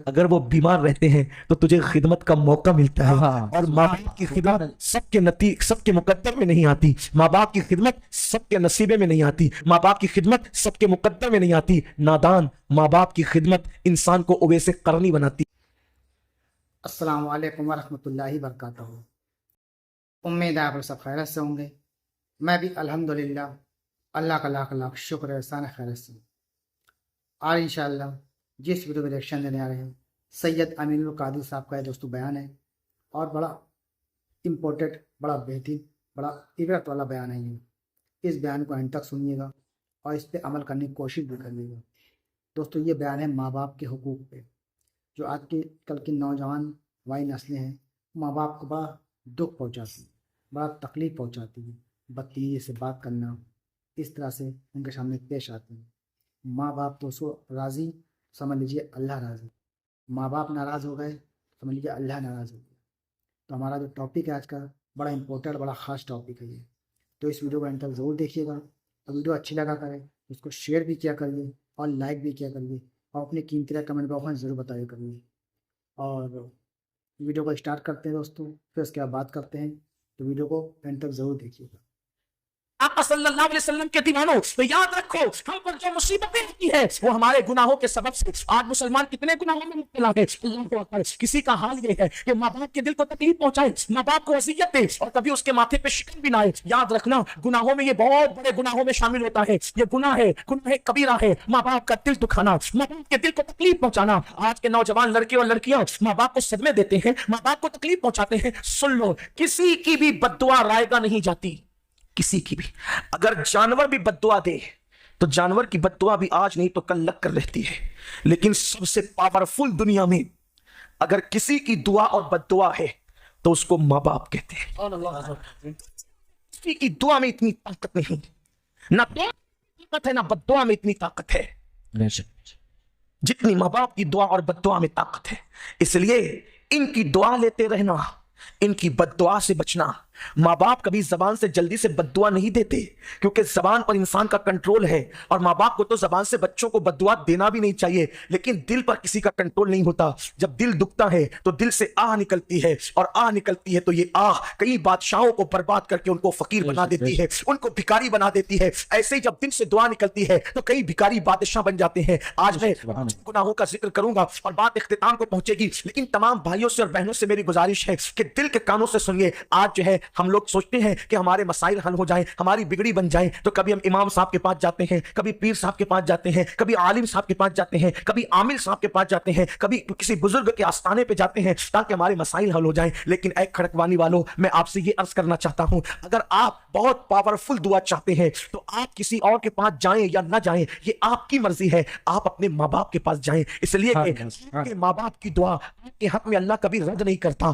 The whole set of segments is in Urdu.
اگر وہ بیمار رہتے ہیں تو تجھے خدمت کا موقع ملتا ہے، ہاں اور ماں باپ کی خدمت سب کے مقدر میں نہیں آتی، ماں باپ کی خدمت سب کے نصیبے میں نہیں آتی، ماں باپ کی خدمت سب کے مقدر میں نہیں آتی۔ نادان ماں باپ کی خدمت انسان کو اویس قرنی بناتی۔ السلام علیکم ورحمۃ اللہ وبرکاتہ۔ امید ہے آپ لوگ سب خیرت سے ہوں گے۔ میں بھی الحمدللہ اللہ کا لاکھ لاکھ شکر احسان خیرت سے ہوں۔ آج انشاءاللہ جس ویڈیو میں ریئیکشن دینے آ رہے ہیں سید امین القادری صاحب کا یہ دوستو بیان ہے، اور بڑا امپورٹنٹ، بڑا بہترین، بڑا عبرت والا بیان ہے یہ۔ اس بیان کو اینڈ تک سنیے گا اور اس پہ عمل کرنے کی کوشش بھی کریے گا۔ دوستو یہ بیان ہے ماں باپ کے حقوق پہ۔ جو آج کی کل کی نوجوان وائی نسلیں ہیں، ماں باپ کو بڑا دکھ پہنچاتی ہے، بڑا تکلیف پہنچاتی ہے، بدتمیزی سے بات کرنا، اس طرح سے ان کے سامنے پیش آتے ہیں۔ ماں باپ تو سو راضی، سمجھ لیجیے اللہ راضی۔ ماں باپ ناراض ہو گئے، سمجھ لیجیے اللہ ناراض ہو گیا۔ تو ہمارا جو ٹاپک ہے آج کا، بڑا امپورٹنٹ، بڑا خاص ٹاپک ہے یہ۔ تو اس ویڈیو کو انت تک ضرور دیکھیے گا، اور ویڈیو اچھی لگا کرے اس کو شیئر بھی کیا کریے اور لائک بھی کیا کریے، اور اپنے قیمتی رائے کمنٹ باکس میں ضرور بتایا کریے۔ اور ویڈیو کو اسٹارٹ کرتے ہیں دوستوں، پھر اس کے بعد بات کرتے ہیں، تو ویڈیو کو اینڈ تک ضرور دیکھیے گا۔ آقا صلی اللہ علیہ وسلم کے دیوانوں، تو یاد رکھو ہم پر جو مصیبتیں آتی ہے وہ ہمارے گناہوں کے سبب سے۔ آج مسلمان کتنے گناہوں میں مبتلا ہے، اللہ اکبر۔ کسی کا حال یہ ہے کہ ماں باپ کے دل کو تکلیف پہنچائے، ماں باپ کو اذیت دے، اور کبھی اس کے ماتھے پہ شکن بھی نہ آئے۔ یاد رکھنا گناہوں میں یہ بہت بڑے گناہوں میں شامل ہوتا ہے، یہ گناہ ہے، گناہ کبیرہ ہے، ماں باپ کا دل دکھانا، ماں باپ کے دل کو تکلیف پہنچانا۔ آج کے نوجوان لڑکے اور لڑکیاں ماں باپ کو صدمے دیتے ہیں، ماں باپ کو تکلیف پہنچاتے ہیں۔ سن لو، کسی کی بھی بد دعا رائے گا نہیں جاتی، کسی کی بھی۔ اگر جانور بھی بد دعا دے تو جانور کی بد دعا بھی آج نہیں تو کل لگ کر رہتی ہے، لیکن سب سے پاورفل دنیا میں اگر کسی کی دعا اور بد دعا ہے تو اس کو ماں باپ کہتے ہیں۔ کسی کی دعا میں اتنی طاقت نہیں، نہ دعا میں طاقت ہے، نہ بد دعا میں اتنی طاقت ہے جتنی ماں باپ کی دعا اور بد دعا میں طاقت ہے۔ اس لیے ان کی دعا لیتے رہنا، ان کی بد دعا سے بچنا۔ ماں باپ کبھی زبان سے جلدی سے بد دعا نہیں دیتے، کیونکہ زبان پر انسان کا کنٹرول ہے، اور ماں باپ کو تو زبان سے بچوں کو بد دعا دینا بھی نہیں چاہیے، لیکن دل پر کسی کا کنٹرول نہیں ہوتا۔ جب دل دکھتا ہے تو دل سے آہ نکلتی ہے، اور آہ نکلتی ہے تو یہ آہ کئی بادشاہوں کو برباد کر کے ان کو فقیر بنا دیتی ہے، ان کو بھکاری بنا دیتی ہے۔ ایسے ہی جب دل سے دعا نکلتی ہے تو کئی بھکاری بادشاہ بن جاتے ہیں۔ آج میں گناہوں کا ذکر کروں گا اور بات اختتام کو پہنچے گی، لیکن تمام بھائیوں سے اور بہنوں سے میری گزارش ہے کہ دل کے کانوں سے سنیے۔ آج جو ہے ہم لوگ سوچتے ہیں کہ ہمارے مسائل حل ہو جائیں، ہماری بگڑی بن جائیں، تو کبھی ہم امام صاحب کے پاس جاتے ہیں، کبھی پیر صاحب کے پاس جاتے ہیں، کبھی عالم صاحب کے پاس جاتے ہیں، کبھی عامل صاحب کے پاس جاتے ہیں، کبھی کسی بزرگ کے آستانے پہ جاتے ہیں تاکہ ہمارے مسائل حل ہو جائیں۔ لیکن اے کھڑکوانی والوں، میں آپ سے یہ عرض کرنا چاہتا ہوں، اگر آپ بہت پاورفل دعا چاہتے ہیں تو آپ کسی اور کے پاس جائیں یا نہ جائیں یہ آپ کی مرضی ہے، آپ اپنے ماں باپ کے پاس جائیں، اس لیے کہ ماں باپ کی دعا آپ کے حق میں اللہ کبھی رد نہیں کرتا۔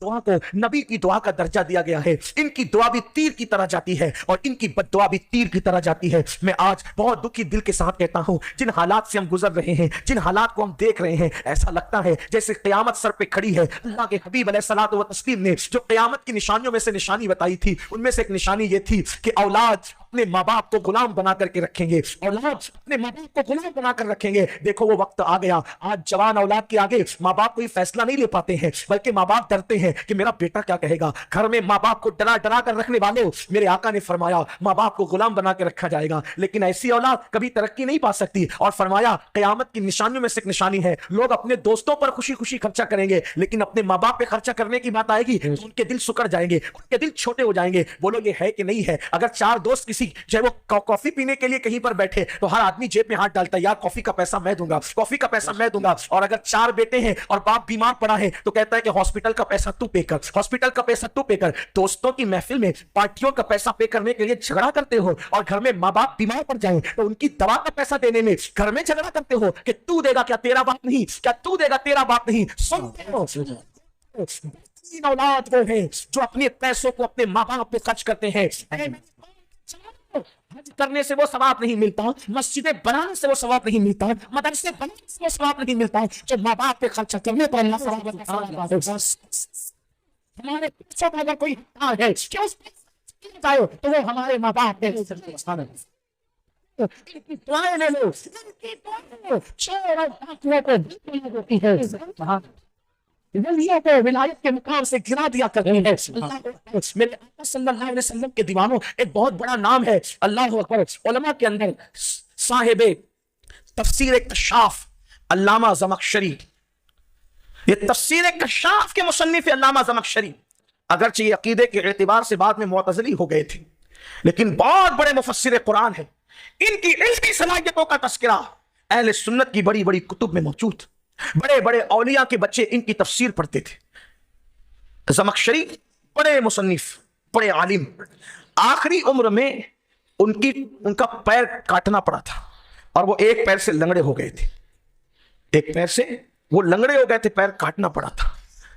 دعا کو نبی کی دعا کا درجہ دیا گیا ہے، ان کی دعا بھی تیر کی طرح جاتی ہے اور ان کی بد دعا بھی تیر کی طرح جاتی ہے۔ میں آج بہت دکھی دل کے ساتھ کہتا ہوں، جن حالات سے ہم گزر رہے ہیں، جن حالات کو ہم دیکھ رہے ہیں، ایسا لگتا ہے جیسے قیامت سر پہ کھڑی ہے۔ اللہ کے حبیب علیہ الصلوۃ والتسلیم نے جو قیامت کی نشانیوں میں سے نشانی بتائی تھی، ان میں سے ایک نشانی یہ تھی کہ اولاد اپنے ماں باپ کو غلام بنا کر کے رکھیں گے، اولاد اپنے ماں باپ کو غلام بنا کر رکھیں گے۔ دیکھو وہ وقت آ گیا، آج جوان اولاد کے آگے ماں باپ کوئی فیصلہ نہیں لے پاتے ہیں، بلکہ ماں باپ ڈرتے ہیں کہ میرا بیٹا کیا کہے گا۔ گھر میں ماں باپ کو ڈرا ڈرا کر رکھنے والوں، میرے آقا نے فرمایا ماں باپ کو غلام بنا کے رکھا جائے گا، لیکن ایسی اولاد کبھی ترقی نہیں پا سکتی۔ اور فرمایا قیامت کی نشانیوں میں سے ایک نشانی ہے، لوگ اپنے دوستوں پر خوشی خوشی خرچہ کریں گے، لیکن اپنے ماں باپ پہ خرچہ کرنے کی بات آئے گی تو ان کے دل سکڑ جائیں گے، ان کے دل چھوٹے ہو جائیں گے۔ بولو یہ ہے کہ نہیں ہے؟ اگر چار دوست کسی جو ہے وہ کافی پینے کے لیے کہیں پر بیٹھے تو ہر آدمی جیب میں ہاتھ ڈالتا ہے، یار کافی کا پیسہ میں دوں گا، کافی کا پیسہ میں دوں گا۔ اور اگر چار بیٹے ہیں اور باپ بیمار پڑا ہے تو کہتا ہے کہ ہاسپٹل کا پیسہ تو پے کر، ہاسپٹل کا پیسہ تو پے کر۔ دوستوں کی محفل میں پارٹیوں کا پیسہ پے کرنے کے لیے جھگڑا کرتے ہو، اور گھر میں ماں باپ بیمار پڑ جائیں تو ان کی دوا کا پیسہ دینے میں گھر میں جھگڑا کرتے ہو کہ تو دے گا کیا تیرا باپ نہیں، کیا تو دے گا تیرا باپ نہیں۔ سنتے ہو، تین اولاد وہ ہیں جو اپنے پیسوں کو اپنے ماں باپ پہ خرچ کرتے ہیں۔ حج کرنے سے وہ ثواب نہیں ملتا، مسجدیں بنانے سے وہ ثواب نہیں ملتا، مدرسے بنانے سے وہ ثواب نہیں ملتا، جو ماں باپ پہ خرچہ کرنے پر اللہ ثواب دیتا ہے۔ ہمارے پیسوں کا اگر کوئی حقدار ہے کہ اس تو وہ ہمارے ماں باپ ہے۔ ان کی دعائیں لے لو، ان کی دعائیں چور اور ڈاکوؤں کو دل دیتی ہے، ولایت کے مقام سے گرا دیا کرتی ہے۔ اللہ اکبر، میرے آقا صلی اللہ علیہ وسلم کے دیوانوں، ایک بہت بڑا نام ہے، اللہ اکبر، علماء کے اندر صاحب تفسیر کشاف علامہ زمخشری، یہ تفسیر کشاف کے مصنف علامہ زمخشری، اگرچہ یہ عقیدے کے اعتبار سے بعد میں معتزلی ہو گئے تھے، لیکن بہت بڑے مفسر قرآن ہیں۔ ان کی علمی صلاحیتوں کا تذکرہ اہل سنت کی بڑی بڑی کتب میں موجود، بڑے بڑے اولیاء کے بچے ان کی تفسیر پڑھتے تھے۔ زمخشری بڑے مصنف، بڑے عالم، آخری عمر میں ان کا پیر کاٹنا پڑا تھا اور وہ ایک پیر سے لنگڑے ہو گئے تھے، ایک پیر سے وہ لنگڑے ہو گئے تھے، پیر کاٹنا پڑا تھا۔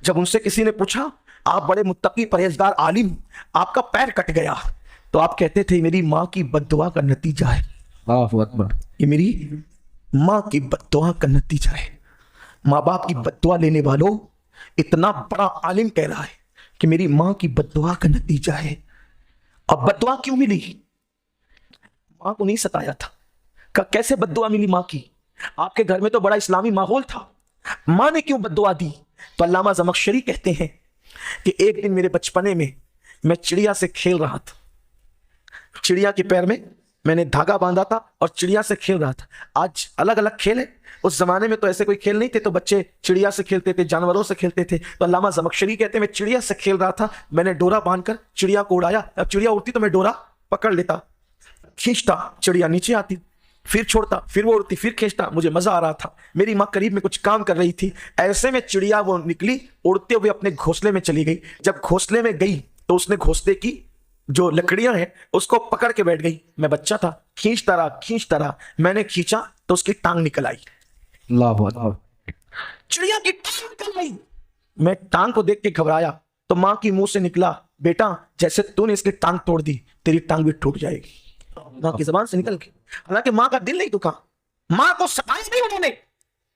جب ان سے کسی نے پوچھا آپ بڑے متقی پرہیزگار عالم، آپ کا پیر کٹ گیا، تو آپ کہتے تھے میری ماں کی بد دعا کا نتیجہ ہے۔ اللہ اکبر، یہ میری ماں کی بد دعا کا نتیجہ ہے۔ ماں باپ کی بد دعا لینے والوں، اتنا بڑا عالم کہہ رہا ہے کہ میری ماں کی بد دعا کا نتیجہ ہے۔ اب بد دعا کیوں ملی؟ ماں کو نہیں ستایا تھا، کہ کیسے بد دعا ملی ماں کی؟ آپ کے گھر میں تو بڑا اسلامی ماحول تھا، ماں نے کیوں بد دعا دی؟ تو علامہ زمخشری کہتے ہیں کہ ایک دن میرے بچپنے میں چڑیا سے کھیل رہا تھا، چڑیا کے پیر میں نے دھاگا باندھا تھا اور چڑیا سے کھیل رہا تھا۔ آج الگ الگ کھیل ہے، اس زمانے میں تو ایسے کوئی کھیل نہیں تھے، تو بچے چڑیا سے کھیلتے تھے، جانوروں سے کھیلتے تھے۔ تو علامہ زمخشری کہتے ہیں میں چڑیا سے کھیل رہا تھا، میں نے ڈورا باندھ کر چڑیا کو اڑایا، اب چڑیا اڑتی تو میں ڈورا پکڑ لیتا، کھینچتا، چڑیا نیچے آتی، پھر چھوڑتا، پھر وہ اڑتی، پھر کھینچتا، مجھے مزہ آ رہا تھا۔ میری ماں قریب میں کچھ کام کر رہی تھی، ایسے میں چڑیا وہ نکلی، اڑتے ہوئے اپنے گھونسلے میں چلی گئی۔ جب گھونسلے میں گئی تو اس نے گھونسلے کی جو لکڑیاں ہیں اس کو پکڑ کے بیٹھ گئی۔ میں بچہ تھا، کھینچتا رہا، میں نے کھینچا تو اس کی ٹانگ نکل آئی۔ اللہ اکبر، چڑیا کی ٹانگ نکل آئی۔ میں ٹانگ کو دیکھ کے گھبرایا تو ماں کی منہ سے نکلا بیٹا جیسے تو نے اس کی ٹانگ توڑ دی تیری ٹانگ بھی ٹوٹ جائے گی۔ ماں کی زبان سے نکل کے، حالانکہ ماں کا دل نہیں دکھا، ماں کو ستایا نہیں انہوں نے،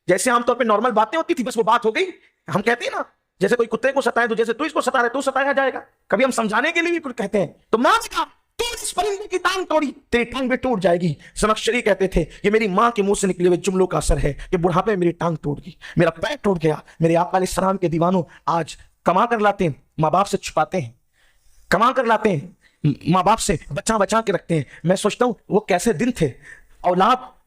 جیسے عام طور پہ نارمل باتیں ہوتی تھی بس وہ بات ہو گئی۔ ہم کہتے ہیں نا جیسے کوئی کتے کو ستائے تو جیسے تو اس کو ستا رہے تو ستایا جائے گا، کبھی ہم سمجھانے کے لیے بھی کچھ کہتے ہیں تو ماں نے کہا تو اس پرندے کی ٹانگ توڑی تیری ٹانگ بھی ٹوٹ جائے گی۔ زمخشری کہتے تھے یہ میری ماں کے منہ سے نکلے ہوئے جملوں کا اثر ہے کہ بڑھاپے میں میری ٹانگ ٹوٹ گئی، میرا پیر ٹوٹ گیا۔ میرے آقا علیہ السلام کے دیوانوں آج کما کر لاتے ہیں، ماں باپ سے چھپاتے ہیں، کما کر لاتے ہیں، ماں باپ سے بچا کے رکھتے ہیں۔ میں سوچتا ہوں وہ کیسے دن تھے،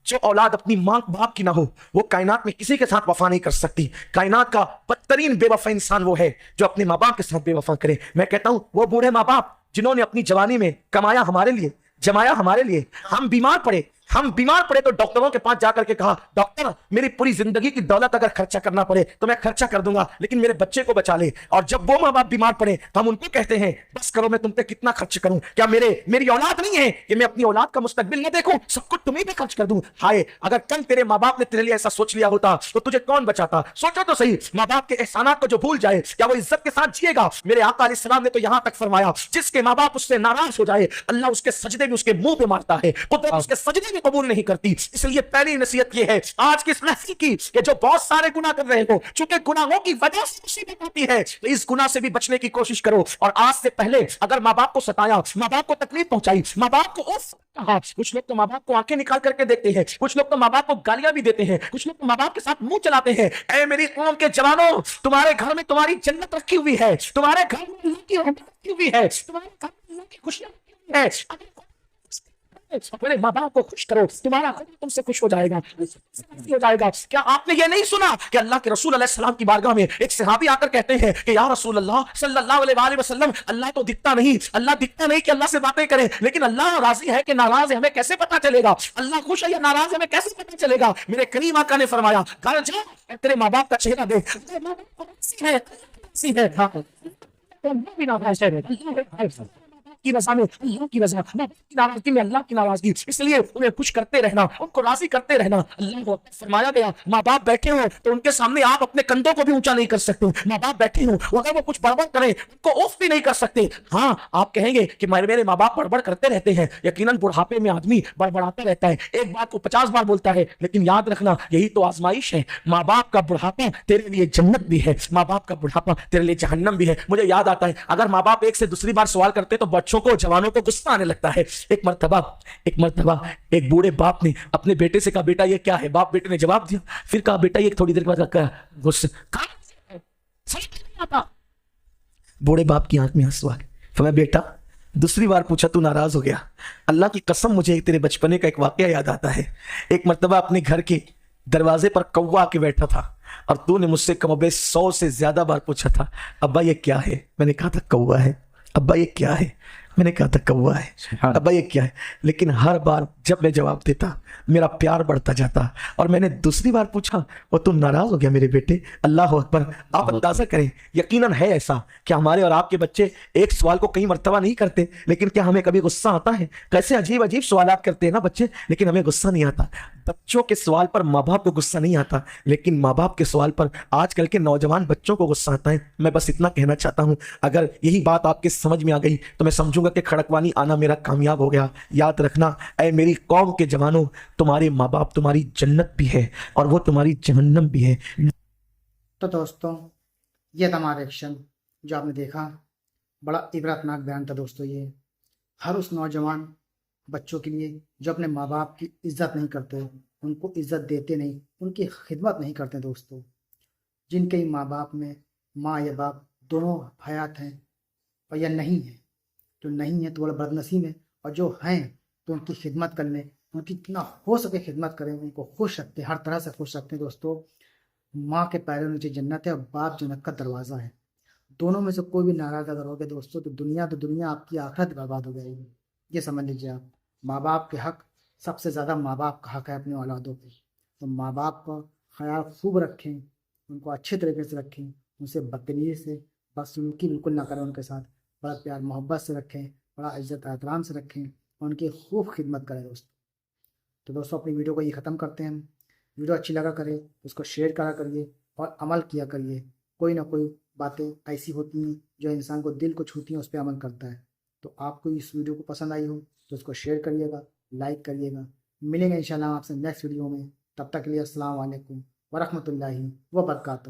جو اولاد اپنی ماں باپ کی نہ ہو وہ کائنات میں کسی کے ساتھ وفا نہیں کر سکتی۔ کائنات کا بدترین بے وفا انسان وہ ہے جو اپنے ماں باپ کے ساتھ بے وفا کرے۔ میں کہتا ہوں وہ بوڑھے ماں باپ جنہوں نے اپنی جوانی میں کمایا ہمارے لیے، جمایا ہمارے لیے، ہم بیمار پڑے تو ڈاکٹروں کے پاس جا کر کے کہا ڈاکٹر میری پوری زندگی کی دولت اگر خرچہ کرنا پڑے تو میں خرچہ کر دوں گا لیکن میرے بچے کو بچا لے۔ اور جب وہ ماں باپ بیمار پڑے تو ہم ان کو کہتے ہیں بس کرو میں تم پہ کتنا خرچ کروں، کیا میری اولاد نہیں ہے کہ میں اپنی اولاد کا مستقبل نہ دیکھوں، سب کچھ تمہیں پہ خرچ کر دوں۔ ہائے اگر کل تیرے ماں باپ نے تیرے لیے ایسا سوچ لیا ہوتا تو تجھے کون بچاتا؟ سوچو تو صحیح، ماں باپ کے احسانات کو جو بھول جائے کیا وہ عزت کے ساتھ جیے گا؟ میرے آقا علیہ السلام نے تو یہاں تک فرمایا جس کے ماں باپ اس سے ناراض ہو جائے اللہ اس کے سجدے بھی اس کے منہ پہ مارتا ہے، قدرت اس کے سجدے بھی قبول نہیں کرتی۔ اس لیے پہلی نصیحت یہ ہے آج کی اس محفل کی کہ جو بہت سارے گناہ کر رہے ہو، چونکہ گناہوں کی وجہ سے مصیبت آتی ہے تو اس گناہ سے بھی بچنے کی کوشش کرو۔ اور آج سے پہلے اگر ماں باپ کو ستایا، ماں باپ کو تکلیف پہنچائی، ماں باپ کو اف کہا، کچھ لوگ تو ماں باپ کو آنکھیں نکال کر کے دیکھتے ہیں، کچھ لوگ تو ماں باپ کو گالیاں بھی دیتے ہیں، کچھ لوگ تو ماں باپ کے ساتھ منہ چلاتے ہیں۔ اے میری قوم کے جوانوں، تمہارے گھر میں تمہاری جنت رکھی ہوئی ہے، تمہارے گھر میں اللہ کی رحمت رکھی ہوئی ہے، تمہارے گھر میں اللہ کی خوشیاں رکھی ہوئی ہے۔ اپنے ماں باپ کو خوش کرو، تمہارا خدا تم سے خوش ہو جائے گا۔ کیا آپ نے یہ نہیں سنا کہ اللہ کے رسول علیہ السلام کی بارگاہ میں ایک صحابی آ کر کہتے ہیں کہ یا رسول اللہ صلی اللہ علیہ وآلہ وسلم اللہ تو دکھتا نہیں کہ اللہ سے باتیں کریں، لیکن اللہ راضی ہے کہ ناراض ہے ہمیں کیسے پتا چلے گا؟ اللہ خوش ہے یا ناراض ہے ہمیں کیسے پتا چلے گا؟ میرے کریم آقا نے فرمایا گھر جا تیرے ماں باپ کا چہرہ دیکھ، تیرے ماں باپ کو راضی ہے کی رضا میں اللہ کی رضا، کی ناراضگی میں اللہ کی ناراضگی، اس لیے انہیں خوش کرتے رہنا، ان کو راضی کرتے رہنا۔ اللہ کو فرمایا گیا ماں باپ بیٹھے ہوں تو ان کے سامنے آپ اپنے کندھوں کو بھی اونچا نہیں کر سکتے، ماں باپ بیٹھے ہوں اگر وہ کچھ بڑبڑ کریں ان کو اوف بھی نہیں کر سکتے۔ ہاں آپ کہیں گے کہ میرے ماں باپ بڑبڑ کرتے رہتے ہیں، یقیناً بڑھاپے میں آدمی بڑبڑاتا رہتا ہے، ایک بات کو 50 بار بولتا ہے، لیکن یاد رکھنا یہی تو آزمائش ہے۔ ماں باپ کا بڑھاپا تیرے لیے جنت بھی ہے، ماں باپ کا بڑھاپا تیرے لیے جہنم بھی ہے۔ مجھے یاد آتا ہے اگر ماں باپ ایک سے دوسری بار سوال کرتے تو بچوں کو جوانوں کو غصہ آنے لگتا ہے. ایک مرتبہ ایک بوڑھے باپ نے اپنے بیٹے سے کہا بیٹا یہ کیا ہے. باپ بیٹے نے جواب دیا, پھر کہا بیٹا یہ تھوڑی دیر کے بعد کہا غصہ سمجھ نہیں آتا. بوڑھے باپ کی آنکھ میں آنسو آ گئے. فرمایا بیٹا دوسری بار پوچھا تو ناراض ہو گیا. اللہ کی قسم مجھے تیرے بچپنے کا ایک واقعہ یاد آتا ہے. ایک مرتبہ اپنے گھر کے دروازے پر کوا کے بیٹھا تھا اور تو نے مجھ سے کم و بیش 100 سے زیادہ بار پوچھا تھا ابا یہ کیا ہے. میں نے کہا تھا کوا ہے. ابا یہ کیا ہے. میں نے کہا تھا کوا ہے. ابا یہ کیا ہے. لیکن ہر بار جب میں جواب دیتا میرا پیار بڑھتا جاتا, اور میں نے دوسری بار پوچھا وہ تم ناراض ہو گیا میرے بیٹے. اللہ اکبر. آپ اندازہ کریں, یقیناً ہے ایسا کہ ہمارے اور آپ کے بچے ایک سوال کو کئی مرتبہ نہیں کرتے, لیکن کیا ہمیں کبھی غصہ آتا ہے؟ کیسے عجیب عجیب سوالات کرتے ہیں نا بچے, لیکن ہمیں غصہ نہیں آتا. بچوں کے سوال پر ماں باپ کو غصہ نہیں آتا, لیکن ماں باپ کے سوال پر آج کل کے نوجوان بچوں کو غصہ آتا ہے. میں بس اتنا کہنا چاہتا ہوں, اگر یہی بات آپ کے سمجھ میں آ گئی تو میں سمجھوں گا کہ کھڑکوانی آنا میرا کامیاب ہو گیا. یاد رکھنا اے میری قوم کے جوانوں, تمہارے ماں باپ تمہاری جنت بھی ہے اور وہ تمہاری جہنم بھی ہے. تو دوستوں یہ تھا ہمارا ایکشن جو آپ نے دیکھا, بڑا عبرتناک بیان تھا دوستوں. یہ ہر اس نوجوان بچوں کے لیے جو اپنے ماں باپ کی عزت نہیں کرتے, ان کو عزت دیتے نہیں, ان کی خدمت نہیں کرتے دوستوں. جن کے ماں باپ میں ماں یا باپ دونوں حیات ہیں اور یا نہیں ہیں, جو نہیں ہیں تو وہ بد نصیب ہیں, اور جو ہیں تو ان کی خدمت کرنے, ان کی اتنا ہو سکے خدمت کریں, ان کو خوش رکھتے, ہر طرح سے خوش رکھتے ہیں دوستوں. ماں کے پیروں نیچے جنت ہے اور باپ جنت کا دروازہ ہے. دونوں میں سے کوئی بھی ناراض اگر ہوگے دوستوں تو دنیا آپ کی آخرت برباد ہو جائے گی. یہ سمجھ لیجیے آپ, ماں باپ کے حق سب سے زیادہ ماں باپ کا حق ہے اپنے اولادوں پہ. تو ماں باپ کا خیال خوب رکھیں, ان کو اچھے طریقے سے رکھیں, ان سے بدتمیزی سے بدسلوکی بالکل نہ کریں, ان کے ساتھ بڑا پیار محبت سے رکھیں, بڑا عزت احترام سے رکھیں, اور ان کی خوب خدمت کریں دوستوں. تو دوستوں اپنی ویڈیو کو یہ ختم کرتے ہیں. ویڈیو اچھی لگا کرے اس کو شیئر کرا کریے اور عمل کیا کریے. کوئی نہ کوئی باتیں ایسی ہوتی ہیں جو انسان کو دل کو چھوتی ہیں, اس پہ عمل کرتا ہے. تو آپ کو اس ویڈیو کو پسند آئی ہو تو اس کو شیئر کریے گا, لائک کریے گا. ملیں گے انشاءاللہ آپ سے نیکسٹ ویڈیو میں. تب تک کے لیے السلام علیکم ورحمۃ اللہ وبرکاتہ.